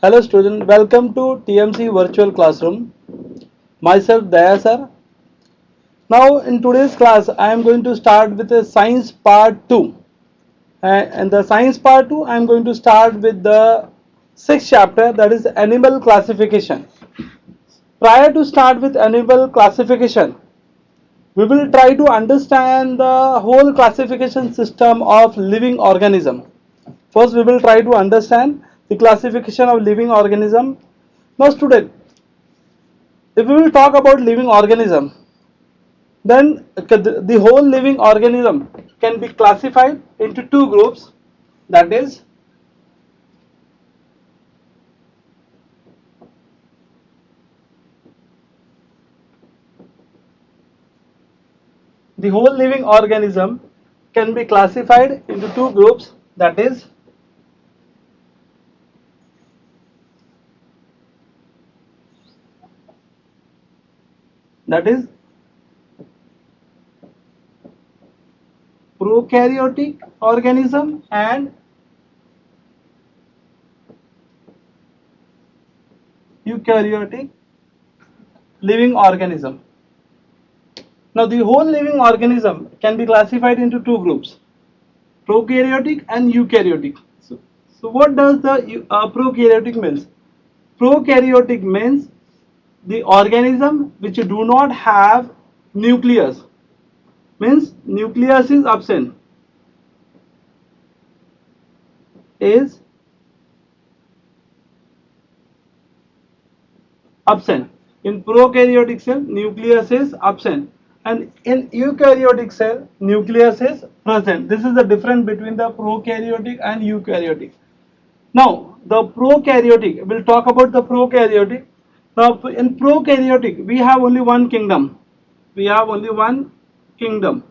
Hello student, welcome to TMC Virtual Classroom. Myself Daya sir. Now in today's class I am going to start with the science part 2. And the science part 2 I am going to start with the sixth chapter, that is animal classification. Prior to start with animal classification, we will try to understand the whole classification system of living organism. First we will try to understand the classification of living organism. Now student, if we will talk about living organism, then the whole living organism can be classified into two groups, that is the whole living organism can be classified into two groups, that is prokaryotic organism and eukaryotic living organism. Now the whole living organism can be classified into two groups, prokaryotic and eukaryotic. So what does the prokaryotic means? Prokaryotic means the organism which do not have nucleus, means nucleus is is absent. In prokaryotic cell, nucleus is absent, and in eukaryotic cell, nucleus is present. This is the difference between the prokaryotic and eukaryotic. Now, the prokaryotic, we'll talk about the prokaryotic. Now, in prokaryotic, we have only one kingdom. We have only one kingdom.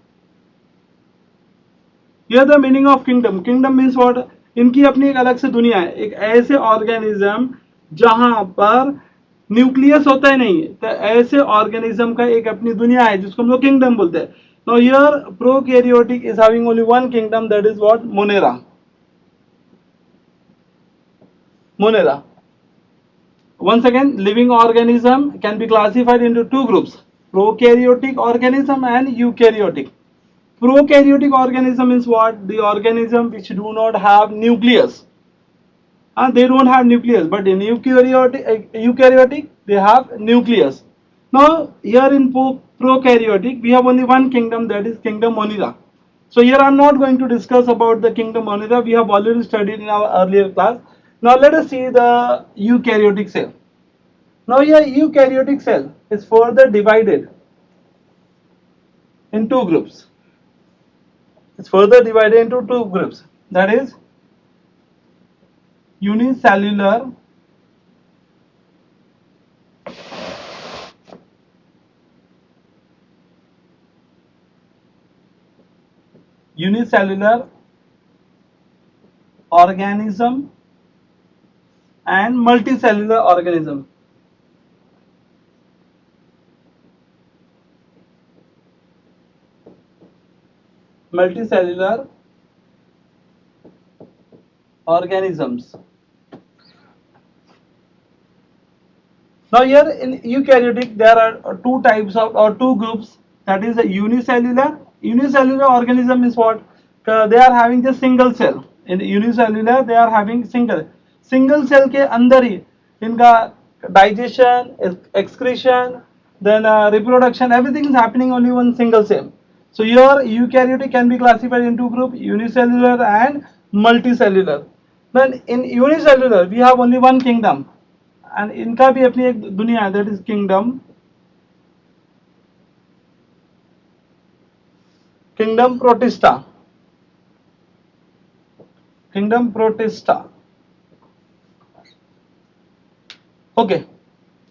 Here the meaning of kingdom. Kingdom means what? इनकी अपनी एक अलग से दुनिया है. एक ऐसे organism जहां पर न्यूक्लियस होता ही नहीं है, तो ऐसे ऑर्गेनिज्म का एक अपनी दुनिया है जिसको हम लोग किंगडम बोलते हैं. Now here prokaryotic is having only one kingdom, that is what? Monera. Monera. Once again, living organism can be classified into two groups, prokaryotic organism and eukaryotic. Prokaryotic organism is what? The organism which do not have nucleus. And they don't have nucleus, but in eukaryotic they have nucleus. Now here in prokaryotic we have only one kingdom, that is kingdom Monera. So here I am not going to discuss about the kingdom Monera, we have already studied in our earlier class. Now let us see the eukaryotic cell. Now here eukaryotic cell is further divided in two groups. It's further divided into two groups, that is unicellular organism and multicellular organism. Multicellular organisms. Now here in eukaryotic there are two types of or two groups, that is a unicellular. Unicellular organism is what? They are having just single cell. In unicellular they are having single cell के अंदर ही इनका digestion, excretion, then reproduction, everything is happening only one single cell. So here eukaryotic can be classified into group unicellular and multicellular. Then in unicellular we have only one kingdom, and इनका भी अपनी एक दुनिया है, that is kingdom protista. Kingdom protista. Okay,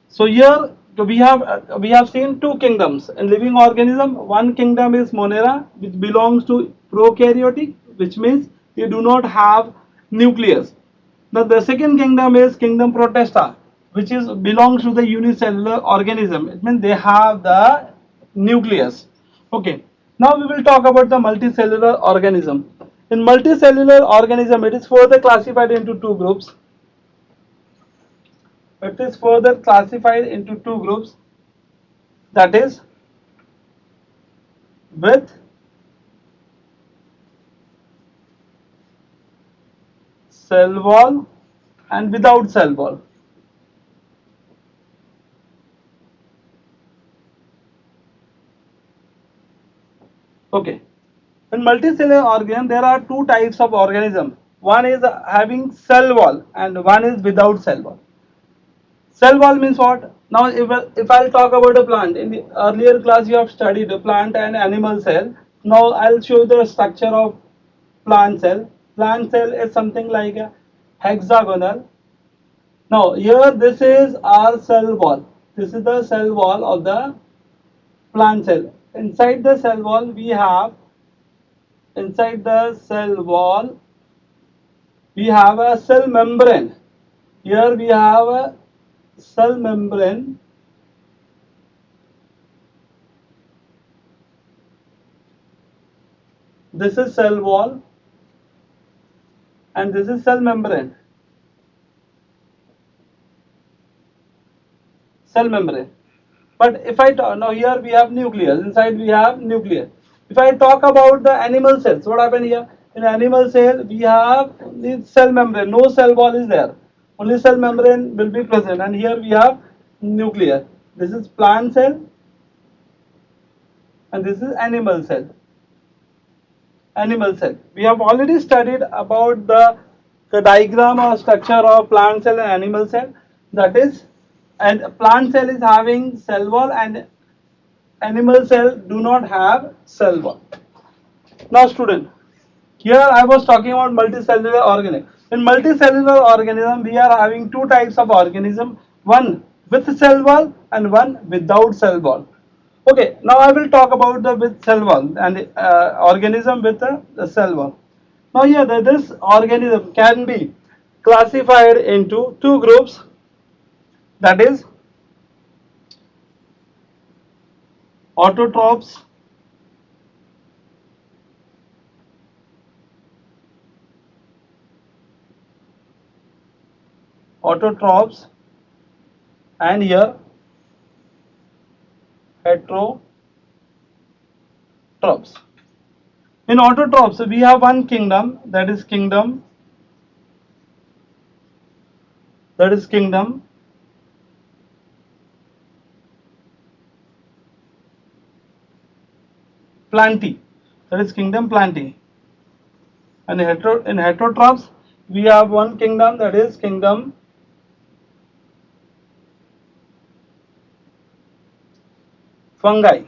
so here we have seen two kingdoms in living organism. One kingdom is Monera, which belongs to prokaryotic, which means they do not have nucleus. Now the second kingdom is kingdom protista, which is belongs to the unicellular organism. It means they have the nucleus. Okay, now we will talk about the multicellular organism. In multicellular organism, it is further classified into two groups. It is further classified into two groups, that is with cell wall and without cell wall. Okay. In multicellular organism, there are two types of organism. One is having cell wall and one is without cell wall. Cell wall means what? Now, if I'll talk about a plant, in the earlier class you have studied a plant and animal cell. Now, I'll show you the structure of plant cell. Plant cell is something like a hexagonal. Now, here this is our cell wall. This is the cell wall of the plant cell. Inside the cell wall we have a cell membrane. Here we have a cell membrane. This is cell wall and this is cell membrane. Cell membrane. But if I talk, now here we have nucleus, inside we have nucleus. If I talk about the animal cells, what happened here? In animal cell we have only cell membrane, no cell wall is there. Only cell membrane will be present, and here we have nucleus. This is plant cell and this is animal cell. Animal cell. We have already studied about the diagram or structure of plant cell and animal cell. That is, and plant cell is having cell wall and animal cell do not have cell wall. Now student, here I was talking about multicellular organism. In multicellular organism, we are having two types of organism, one with cell wall and one without cell wall. Okay, now I will talk about the with cell wall and organism with the cell wall. Now here this organism can be classified into two groups, that is autotrophs and here heterotrophs. In autotrophs we have one kingdom, that is kingdom Plantae, that is kingdom Plantae. And in heterotrophs we have one kingdom, that is kingdom fungi.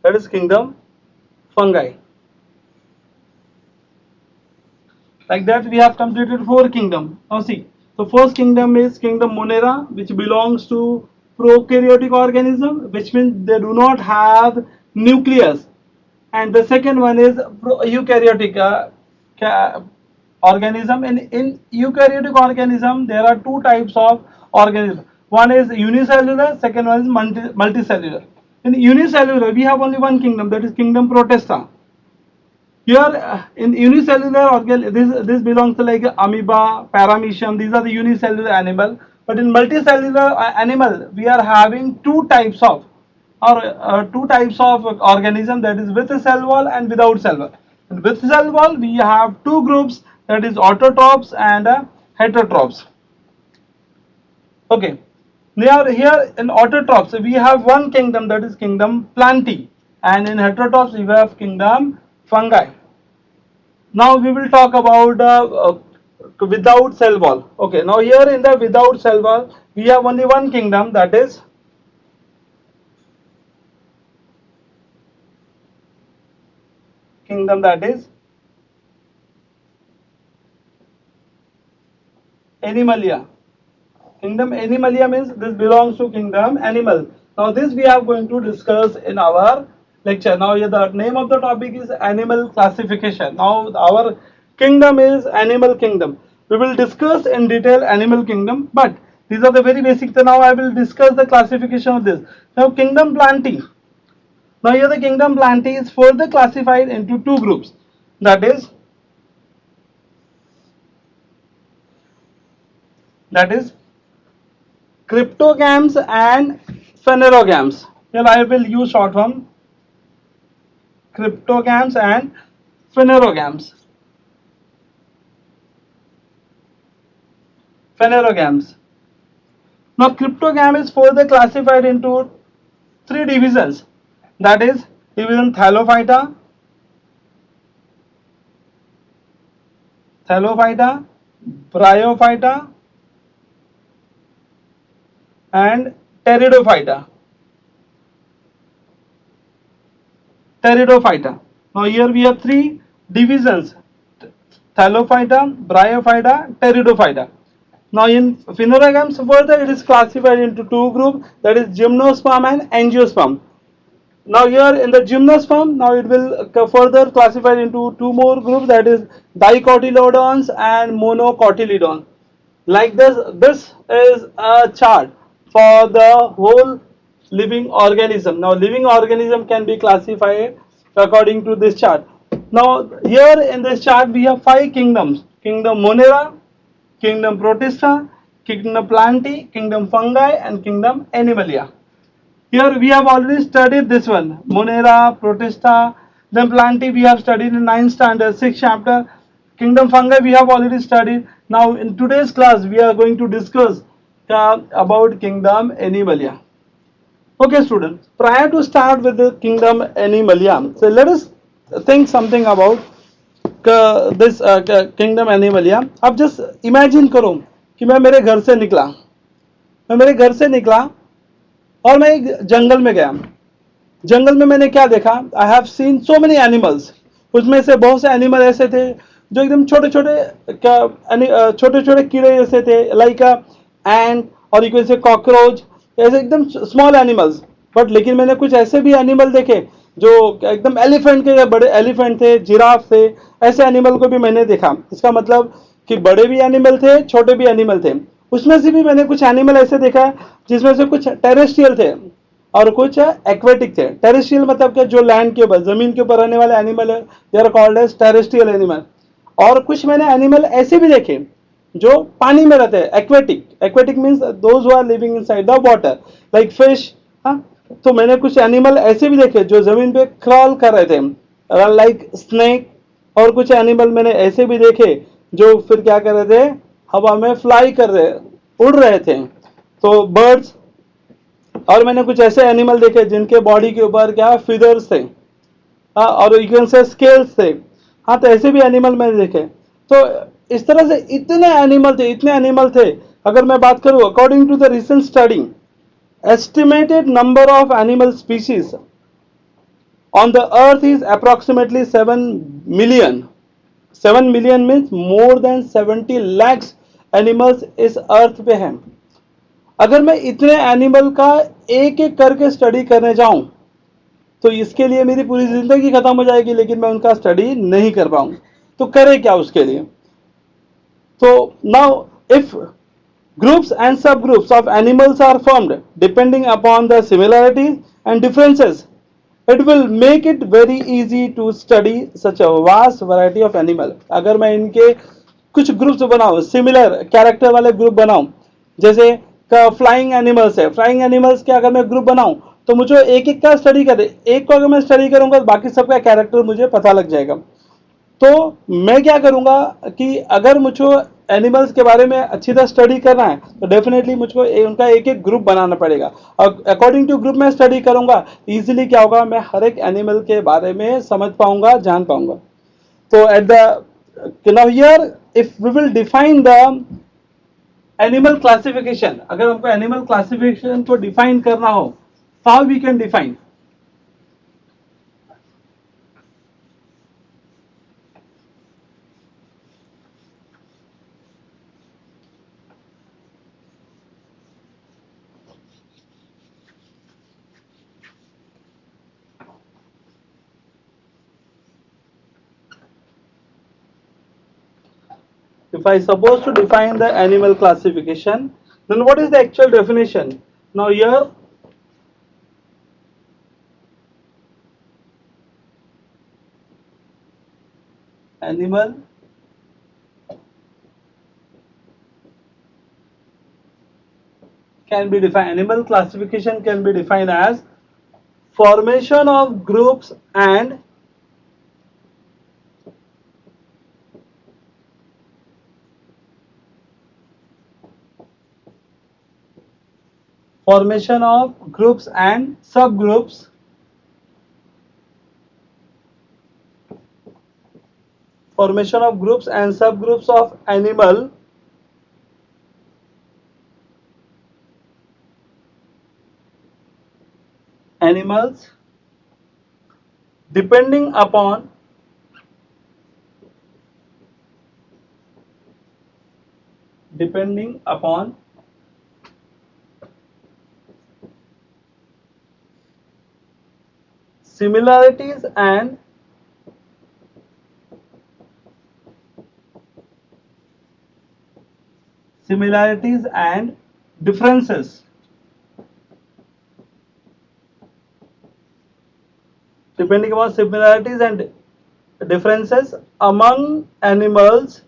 That is kingdom fungi. Like that we have completed four kingdom. Now see, the first kingdom is kingdom Monera, which belongs to prokaryotic organism, which means they do not have nucleus. And the second one is eukaryotic organism. In eukaryotic organism there are two types of organism. One is unicellular, second one is multicellular. In unicellular we have only one kingdom, that is kingdom Protista. Here in unicellular organism, this belongs to like amoeba, paramecium. These are the unicellular animal. But in multicellular animal, we are having two types of organism, that is with a cell wall and without cell wall. And with cell wall, we have two groups, that is autotrophs and heterotrophs. Okay. Now here in autotrophs, we have one kingdom, that is kingdom Plantae, and in heterotrophs we have kingdom fungi. Now we will talk about without cell wall. Okay, now here in the without cell wall we have only one kingdom, that is Animalia. Kingdom Animalia means this belongs to kingdom animal. Now this we are going to discuss in our lecture. Now here the name of the topic is animal classification. Now our kingdom is animal kingdom. We will discuss in detail animal kingdom, but these are the very basic. So now I will discuss the classification of this. Now kingdom Plantae. Now here the kingdom Plantae is further classified into two groups, that is that is cryptogams and phanerogams. Here I will use short form cryptogams and phanerogams. Phanerogams. Now cryptogam is further classified into three divisions, that is division Thallophyta, Bryophyta and Pteridophyta. Now here we have three divisions: Thallophyta, Bryophyta, Pteridophyta. Now in phanerogams further it is classified into two groups, that is gymnosperm and angiosperm. Now here in the gymnosperm, now it will further classified into two more groups, that is dicotyledons and monocotyledons. Like this is a chart for the whole living organism. Now living organism can be classified according to this chart. Now here in this chart we have five kingdoms: kingdom Monera, kingdom Protista, kingdom Plantae, kingdom Fungi and kingdom Animalia. Here we have already studied this one, Monera, Protista, then Plantae we have studied in 9th standard, 6th chapter. Kingdom Fungi we have already studied. Now in today's class we are going to discuss about Kingdom Animalia. Okay students, prior to start with the Kingdom Animalia, so let us think something about this Kingdom Animalia. अब just imagine करो कि मैं मेरे घर से निकला, और मैं एक जंगल में गया। जंगल में मैंने क्या देखा, I have seen so many animals. उसमें से बहुत से एनिमल ऐसे थे जो एकदम छोटे छोटे कीड़े जैसे थे, लाइक एंड और यू कैन से कॉकरोच, ऐसे एकदम स्मॉल एनिमल्स। बट लेकिन मैंने कुछ ऐसे भी एनिमल देखे जो एकदम एलिफेंट के बड़े एलिफेंट थे, जिराफ थे, ऐसे एनिमल को भी मैंने देखा। इसका मतलब कि बड़े भी एनिमल थे, छोटे भी एनिमल थे। उसमें से भी मैंने कुछ एनिमल ऐसे देखा जिसमें से कुछ टेरेस्ट्रियल थे और कुछ एक्वेटिक थे। टेरेस्ट्रियल मतलब कि जो लैंड के ऊपर, जमीन के ऊपर रहने वाले एनिमल है, they are called as terrestrial animal. और कुछ मैंने एनिमल ऐसे भी देखे जो पानी में रहते हैं, aquatic means those who are living inside the water, like fish. हाँ, तो मैंने कुछ एनिमल ऐसे भी देखे जो जमीन पे क्रॉल कर रहे थे, लाइक स्नेक। और कुछ एनिमल मैंने ऐसे भी देखे जो फिर क्या कर रहे थे, हवा में फ्लाई कर रहे, उड़ रहे थे, तो बर्ड्स। और मैंने कुछ ऐसे एनिमल देखे जिनके बॉडी के ऊपर क्या फीदर्स थे, हाँ, और यू कैन से स्केल्स थे। हाँ, तो ऐसे भी एनिमल मैंने देखे। तो इस तरह से इतने एनिमल थे। अगर मैं बात करूं, according to the recent study, estimated number of animal species on the earth is approximately 7 million. 7 million means more than 70 lakhs animals इस अर्थ पे हैं। अगर मैं इतने एनिमल का एक एक करके स्टडी करने जाऊं तो इसके लिए मेरी पूरी जिंदगी खत्म हो जाएगी, लेकिन मैं उनका स्टडी नहीं कर पाऊं। तो करे क्या उसके लिए? तो now if groups and subgroups of animals are formed depending upon the similarities and differences, it will make it very easy to study such a vast variety of animal. अगर मैं इनके कुछ ग्रुप्स बनाऊं, सिमिलर कैरेक्टर वाले group बनाऊं, जैसे flying animals है, flying animals के अगर मैं ग्रुप बनाऊं तो मुझे एक एक का स्टडी करे, एक को अगर मैं स्टडी करूंगा तो बाकी सबका कैरेक्टर मुझे पता लग जाएगा। तो मैं क्या करूंगा कि अगर मुझको एनिमल्स के बारे में अच्छी तरह स्टडी करना है तो डेफिनेटली मुझको उनका एक एक ग्रुप बनाना पड़ेगा, और अकॉर्डिंग टू ग्रुप में स्टडी करूंगा, इजीली क्या होगा, मैं हर एक एनिमल के बारे में समझ पाऊंगा, जान पाऊंगा। तो at the now here if we will define the animal classification, अगर हमको एनिमल क्लासिफिकेशन को डिफाइन करना हो, how we can define? If I suppose to define the animal classification, then what is the actual definition? Now here animal can be defined. Animal classification can be defined as formation of groups and subgroups of animals depending upon similarities and differences. Depending upon similarities and differences among animals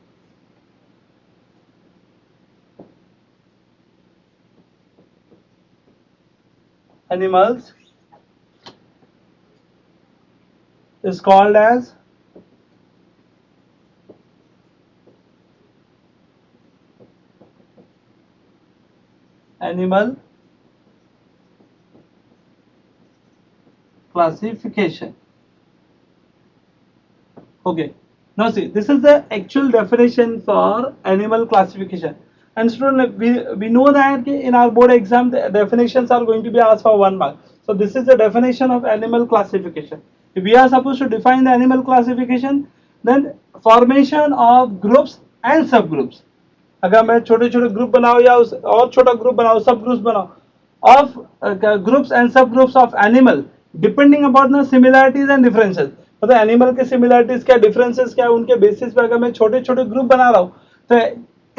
is called as animal classification. Okay, now see, this is the actual definition for animal classification. And student, we know that in our board exam the definitions are going to be asked for 1 mark. So this is the definition of animal classification. If we are supposed to define the animal classification, then formation of groups and subgroups. अगर मैं छोटे छोटे group बनाओ या और छोटा group बनाओ, सब ग्रुप्स बनाओ of groups and subgroups of animal depending upon the similarities and differences. मतलब एनिमल के सिमिलरिटीज क्या, डिफरेंसेस क्या, उनके बेसिस पे अगर मैं छोटे छोटे ग्रुप बना रहा हूँ तो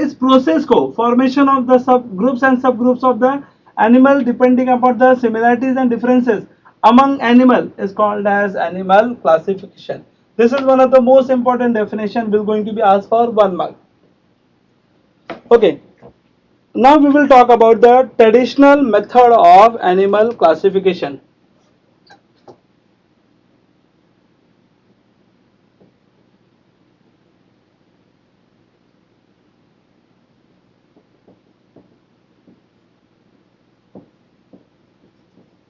इस प्रोसेस को formation of the sub groups and sub groups of the animal depending upon the similarities and differences among animal is called as animal classification. This is one of the most important definition will going to be asked for 1 mark. Okay, now we will talk about the traditional method of animal classification.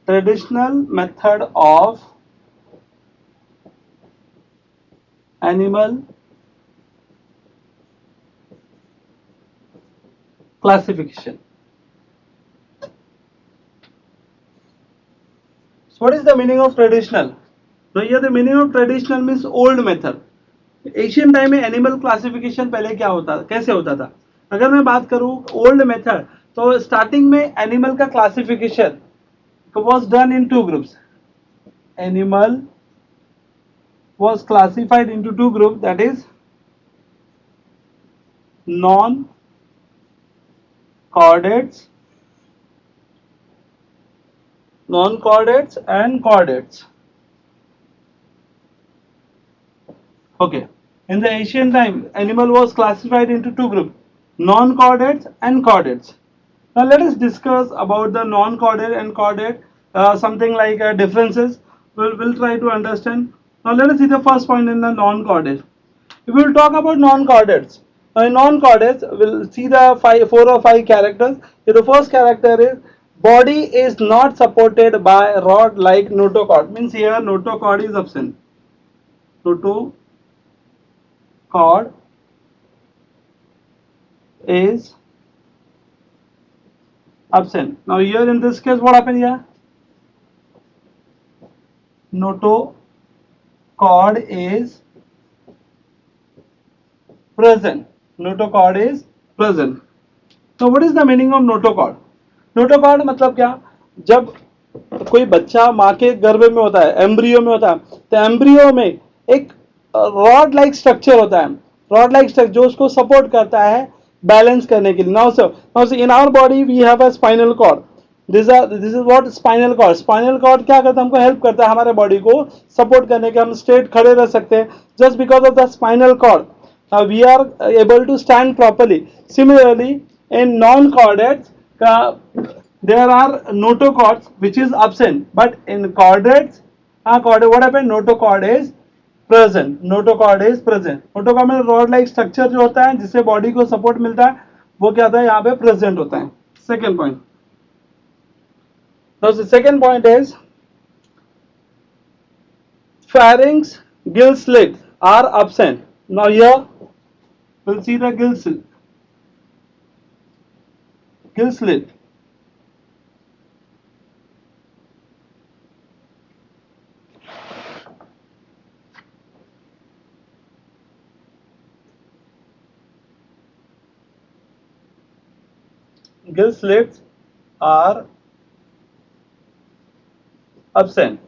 Traditional method of animal classification. So what is the meaning of traditional? So here the meaning of traditional means old method. Asian time में animal classification पहले क्या होता, कैसे होता था? अगर मैं बात करूं ओल्ड मेथड, तो स्टार्टिंग में एनिमल का classification was done in 2 groups. Animal was classified into 2 groups, that is non-chordates and chordates. Okay, in the ancient time animal was classified into 2 groups, non-chordates and chordates. Now let us discuss about the non-chordate and chordate, something like differences. We'll try to understand. Now let us see the first point in the non-chordate. We will talk about non-chordates. Now in non-chordates, we'll see the 4 or 5 characters. The first character is body is not supported by rod-like notochord. Means here notochord is absent. Notochord is absent. Now here in this case what happened here? Notochord is present. Notochord is present. So what is the meaning of notochord? Notochord मतलब क्या? जब कोई बच्चा माँ के गर्भ में होता है, एम्ब्रियो में होता है, तो एम्ब्रियो में एक रॉड लाइक स्ट्रक्चर होता है, रॉड लाइक स्ट्रक्चर जो उसको सपोर्ट करता है बैलेंस करने के लिए. Now in our body we have a spinal cord. This is what spinal cord. Spinal cord क्या करता है? हमको हेल्प करता है हमारे बॉडी को सपोर्ट करने के, हम स्ट्रेट खड़े रह सकते हैं just because of the spinal cord. We are able to stand properly. Similarly, in non-chordates, there are notochords which is absent, but in chordates, what happened? Notochord is present. Notochord is present. Notochord में rod like structure जो होता है जिससे body को support मिलता है वो क्या होता है यहाँ पे present होता है. Second point. Now the second point is pharynx, gill slit are absent. Now here we'll see the gill slit. Gill slit. Gill slits are absent.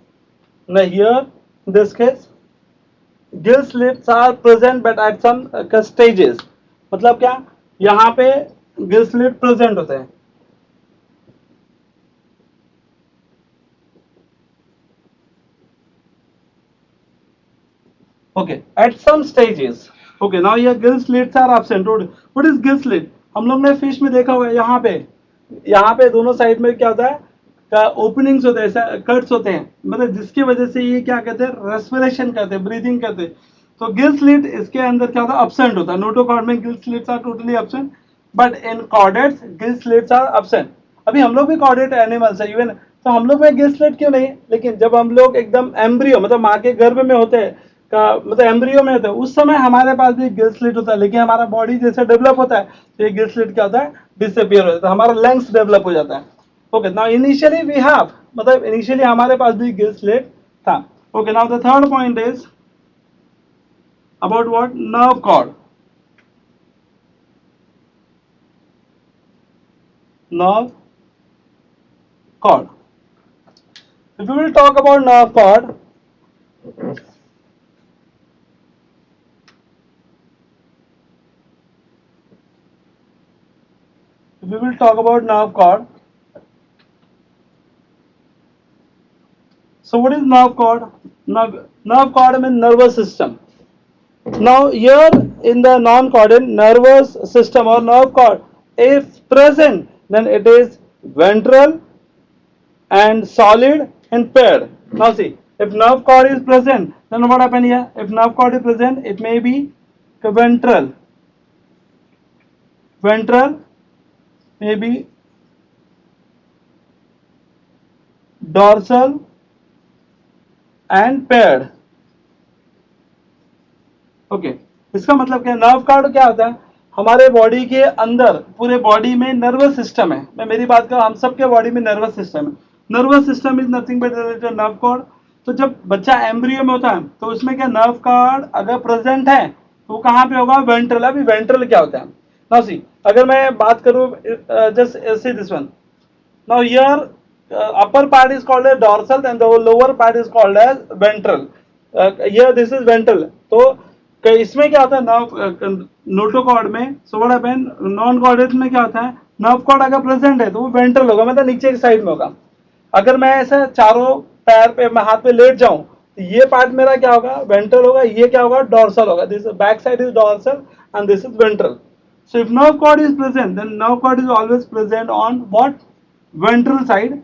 Now here in this case gill slits are present but at some stages. मतलब क्या यहाँ पे gill slit present होते हैं. Okay, at some stages. Okay, now here gill slits are absent. What is gill slit? हम लोग ने fish में देखा हुआ है यहाँ पे दोनों साइड में क्या होता है का ओपनिंग्स होते हैं, कट्स होते हैं, मतलब जिसकी वजह से ये क्या कहते हैं रेस्पिरेशन करते हैं, ब्रीदिंग करते हैं. तो गिल स्लिट इसके अंदर क्या होता है absent होता है. नोटोकॉर्ड में gill slits are totally absent, but in chordates gill slits are absent. अभी हम लोग भी कॉर्डेट एनिमल्स है इवन, तो हम लोग में गिल स्लिट क्यों नहीं? लेकिन जब हम लोग एकदम एम्ब्रियो मतलब माँ के गर्भ में होते हैं का मतलब एम्ब्रियो में होता है उस समय हमारे पास भी गिल स्लिट होता है, लेकिन हमारा बॉडी जैसे डेवलप होता है तो ये गिल स्लिट क्या होता है डिसअपियर हो जाता है, हमारा लंग्स डेवलप हो जाता है. Okay, now initially we have मतलब इनिशियली हमारे पास भी गिल स्लिट था. Okay, now the third point is about what? Nerve cord. Nerve cord. If we will talk about nerve cord, if we will talk about nerve cord, so what is nerve cord? Nerve cord means nervous system. Now here in the non-cordon nervous system or nerve cord, if present, then it is ventral and solid and paired. Now see, if nerve cord is present, then what happen here? If nerve cord is present, it may be ventral, maybe dorsal and paired. Okay, इसका मतलब क्या? Nerve card क्या होता है? हमारे body के अंदर पूरे बॉडी में नर्वस सिस्टम है. मैं मेरी बात करूं, हम सबके बॉडी में नर्वस सिस्टम है. Nervous system is nothing but related nerve cord. तो जब बच्चा एम्ब्रियो में होता है तो उसमें क्या नर्व कार्ड अगर प्रेजेंट है तो कहाँ पे होगा? वेंट्रल. अभी वेंट्रल क्या होता है? नाउ सी, अगर मैं बात करूं just see this one. Now here upper part is called as dorsal and the lower part is called as ventral. Here this is ventral. तो इसमें क्या होता है नर्व नोटोकॉर्ड में? So what happen non chordate में क्या होता है? नर्व कॉर्ड अगर प्रेजेंट है तो वो वेंट्रल होगा, मतलब नीचे की साइड में होगा. अगर मैं ऐसा चारों पैर पे मैं हाथ पे लेट जाऊं तो ये पार्ट मेरा क्या होगा? वेंट्रल होगा. ये क्या होगा? डॉर्सल होगा. This back side is dorsal and this is ventral. So if nerve cord is present, then nerve cord is always present on what? Ventral side.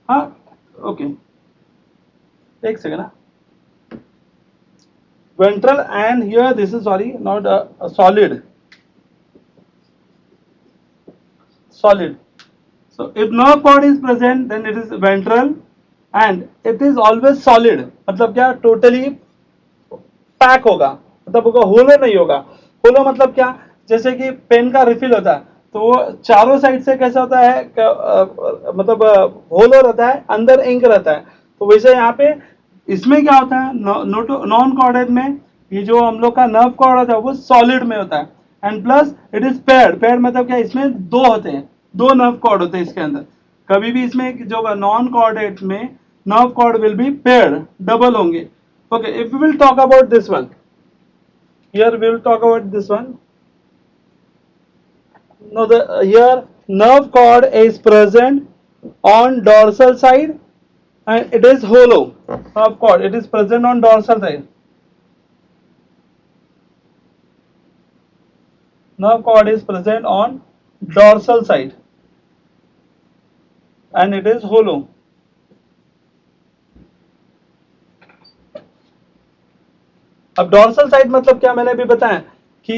हाँ, ओके, एक second. Ventral and here this is sorry not a solid. So if nerve cord is present then it is ventral and it is always solid. मतलब क्या? Totally pack होगा, मतलब होगा होलो नहीं होगा. होलो मतलब क्या? जैसे कि पेन का रिफिल होता है तो वो चारों साइड से कैसा होता है मतलब होलो रहता है, अंदर इंक रहता है. तो वैसे यहाँ पे इसमें क्या होता है? नॉन कॉर्डेट में ये जो हम लोग का नर्व कॉर्ड होता है वो सॉलिड में होता है and plus it is paired. Paired मतलब क्या? इसमें दो होते हैं, दो नर्व कॉर्ड होते हैं इसके अंदर. कभी भी इसमें जो नॉन कॉर्डेट में nerve cord will be paired, double होंगे. Okay, if we will talk about this one, here we will talk about this one. Now the here nerve cord is present on dorsal side and it is hollow. Nerve cord, it is present on dorsal side. Nerve cord is present on dorsal side. and it is hollow. अब dorsal side मतलब क्या, मैंने अभी बताया कि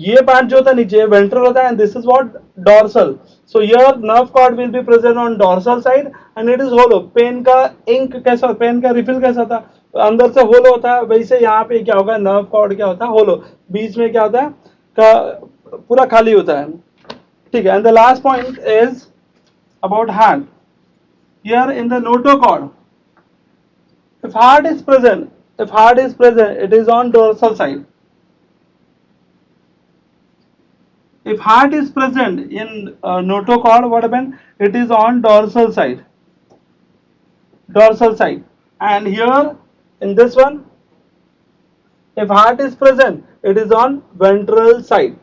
ये part जो होता है नीचे वेंट्रल होता है, and this is what dorsal. So your nerve cord will be present on dorsal side and it is hollow. Pen का इंक कैसा, पेन का रिफिल कैसा था, अंदर से होलो होता है, वैसे यहाँ पे क्या होगा, नर्व कॉर्ड क्या होता है, होलो. बीच में क्या होता है, का पूरा खाली होता है. ठीक है. And the last point is about heart. Here in the notochord, if heart is present, if heart is present, it is on dorsal side. If heart is present in notochord, what happen, it is on dorsal side, dorsal side. And here in this one, if heart is present, it is on ventral side.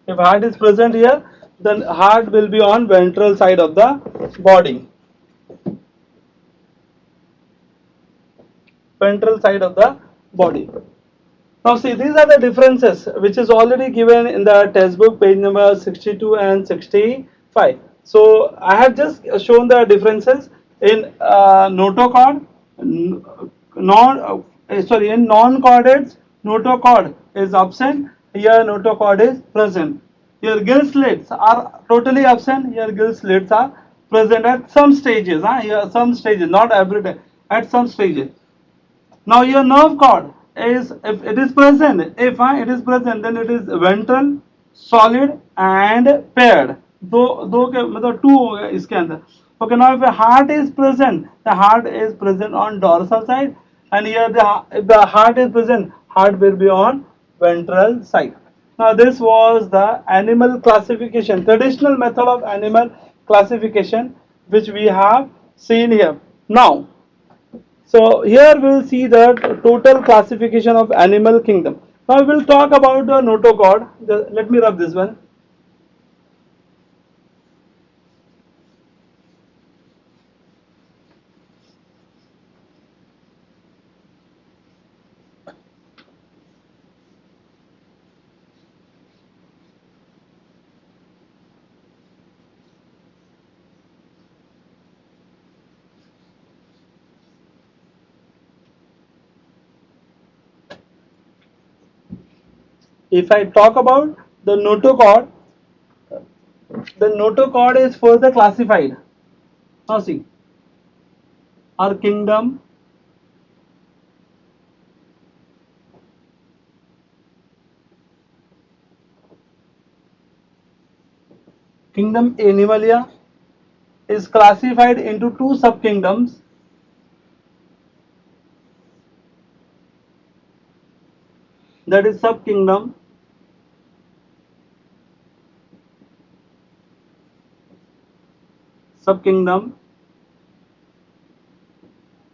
If heart is present here, then heart will be on ventral side of the body, ventral side of the body. Now see, these are the differences which is already given in the textbook, page number 62 and 65. So I have just shown the differences in notochord, in non-chordates, notochord is absent, here notochord is present. Your gill slits are totally absent, your gill slits are present at some stages, here some stages, not every day, at some stages. Now your nerve cord is, if it is present, if it is present, then it is ventral, solid and paired. दो के मतलब to हो गया इसके अंदर. Okay, now if the heart is present, the heart is present on dorsal side, and here if the heart is present, heart will be on ventral side. Now this was the animal classification, traditional method of animal classification which we have seen here. Now so here we will see the total classification of animal kingdom. Now we will talk about the notochord. Let me rub this one. If I talk about the notochord is further classified. Now see, our kingdom, kingdom Animalia is classified into two subkingdoms. That is subkingdom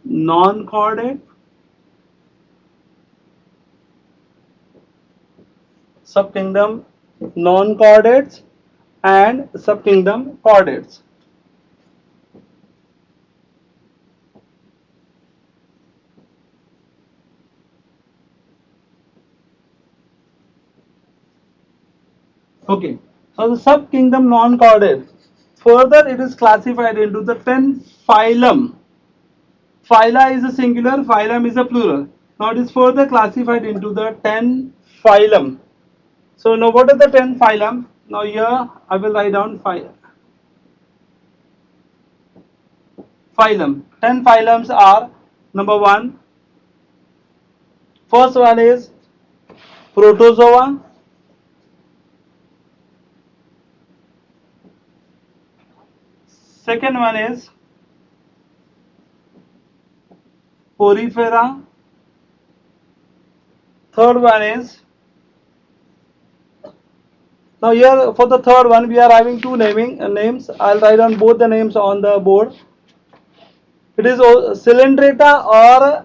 non-chordate, subkingdom non-chordates and subkingdom chordates. Okay, so the subkingdom non-chordate, further it is classified into the 10 phylum. Phyla is a singular, phylum is a plural. Now it is further classified into the 10 phylum. So now what are the 10 phylum? Now here I will write down phylum. 10 phylums are, number 1, first one is Protozoa. Second one is Porifera. Third one is, now here for the third one we are having two names. I'll write down both the names on the board. It is Cylindrata or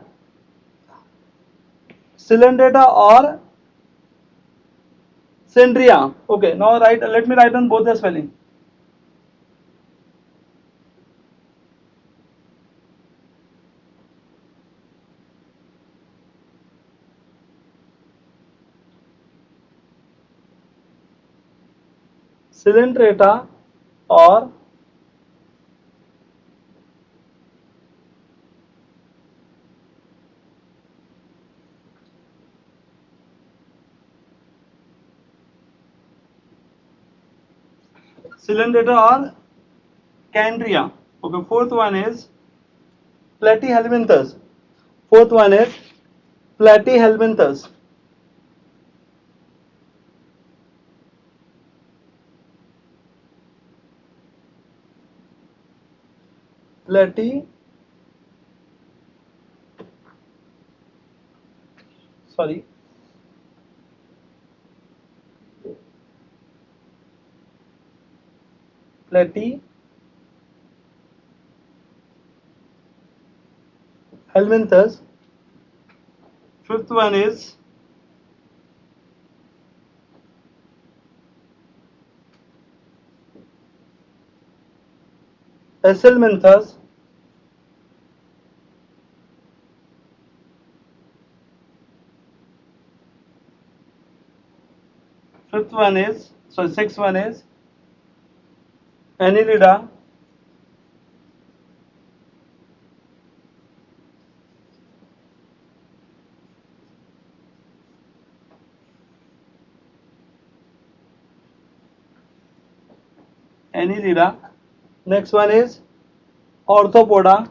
Cindria. Okay, now let me write down both the spelling. Cylindrata or Candria. Okay, fourth one is Platyhelminthes. Fourth one is Platyhelminthes. Platy, sorry, Platyhelminthes. Fifth one is Acelminthus. Sixth one is Annelida. Annelida. Next one is Orthopoda.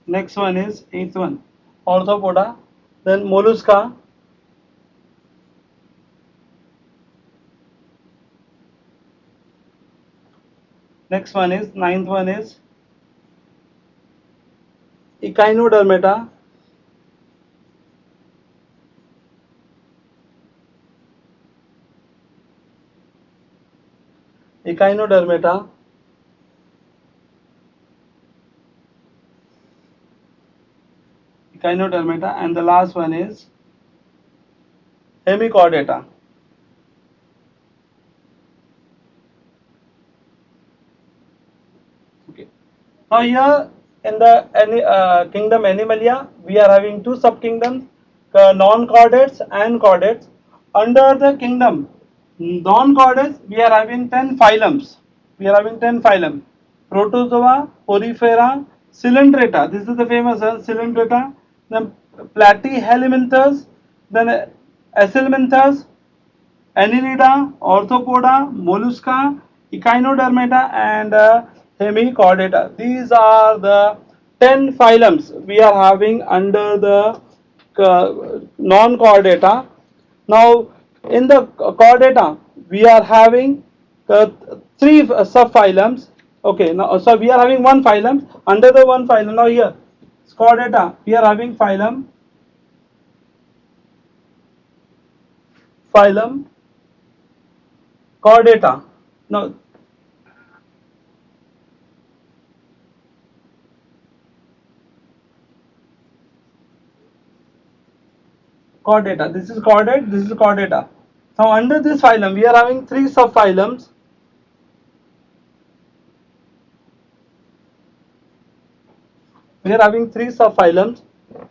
Next one is eighth one, Orthopoda. Then Mollusca. Next one is ninth one is Echinodermata. Echinodermata. Echinodermata. And the last one is Hemichordata. Okay. Now here in the kingdom Animalia, we are having two subkingdoms, non-chordates and chordates. Under the kingdom non-chordates, we are having 10 phylums. We are having 10 phylum. Protozoa, Porifera, Cylindrata. This is the famous Cylindrata. Then Platyhelminthes, then Acelminthus, Annelida, Orthopoda, Mollusca, Echinodermata, and Hemichordata. These are the 10 phylums we are having under the non-chordata. Now, in the chordata, we are having three subphylums. Okay, now so we are having one phylum under the one phylum. Now here, chordata, we are having phylum chordata. Now chordata. This is chordate, this is chordata. Now under this phylum we are having three subphylums. We are having three subphylums,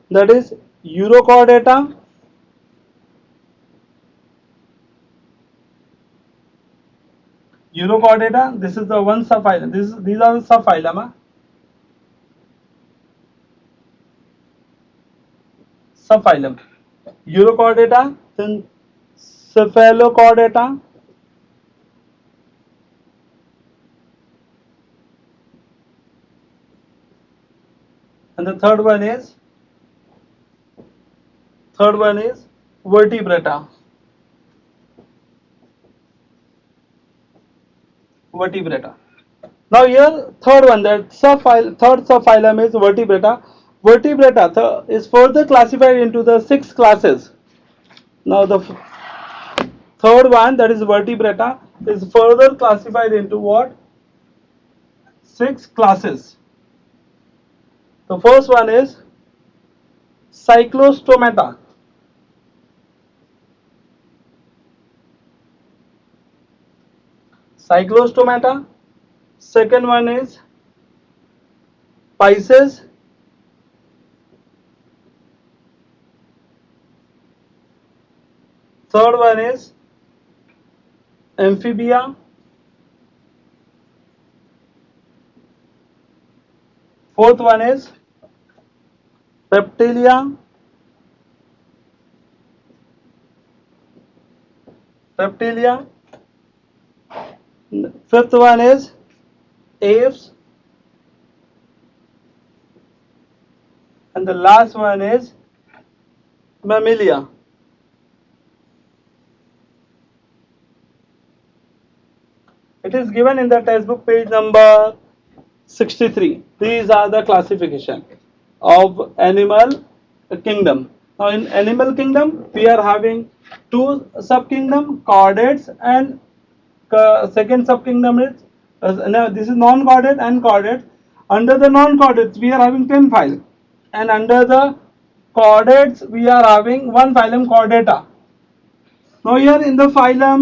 that is Urochordata, Urochordata. This is the one subphylum. These are the subphylum. Subphylum. Urochordata, then Cephalochordata, and the third one is Vertebrata. Vertebrata. Now here third one, that third subphylum is Vertebrata. Vertebrata is further classified into the six classes. Now the third one, that is Vertebrata, is further classified into what? Six classes. The first one is Cyclostomata. Cyclostomata. Second one is Pisces. Third one is amphibia. Fourth one is reptilia. Reptilia. Fifth one is aves. And the last one is mammalia. It is given in the textbook page number 63. These are the classification of animal kingdom. Now in animal kingdom we are having two subkingdom, chordates, and second subkingdom is now this is non-chordate and chordate. Under the non-chordates we are having 10 phylum, and under the chordates we are having one phylum, Chordata. Now here in the phylum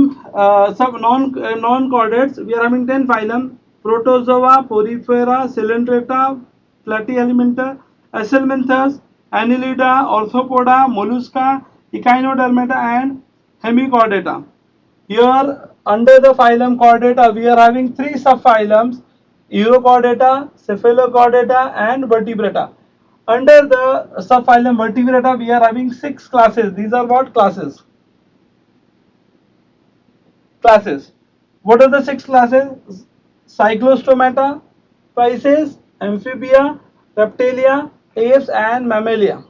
sub non-chordates we are having 10 phylum: Protozoa, Porifera, Coelenterata, Platyhelminths, Acelminthus, Annelida, Orthopoda, Mollusca, Echinodermata, and Hemichordata. Here under the phylum Chordata we are having three subphylums: Urochordata, Cephalochordata, and Vertebrata. Under the subphylum Vertebrata we are having six classes. These are what classes? Classes. What are the six classes? Cyclostomata, Pisces, Amphibia, Reptilia, Apes, and Mammalia.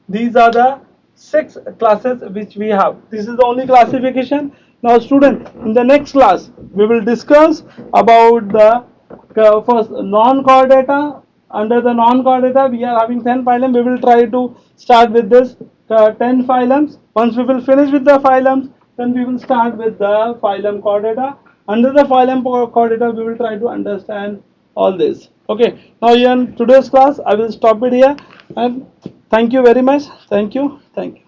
These are the six classes which we have. This is the only classification. Now student, in the next class we will discuss about the first non-chordata. Under the non-chordata we are having 10 phylum. We will try to start with this 10 phylums. Once we will finish with the phylums, then we will start with the phylum Chordata. Under the phylum Chordata we will try to understand all this. Okay, now in today's class I will stop it here, and thank you very much. Thank you. Thank you.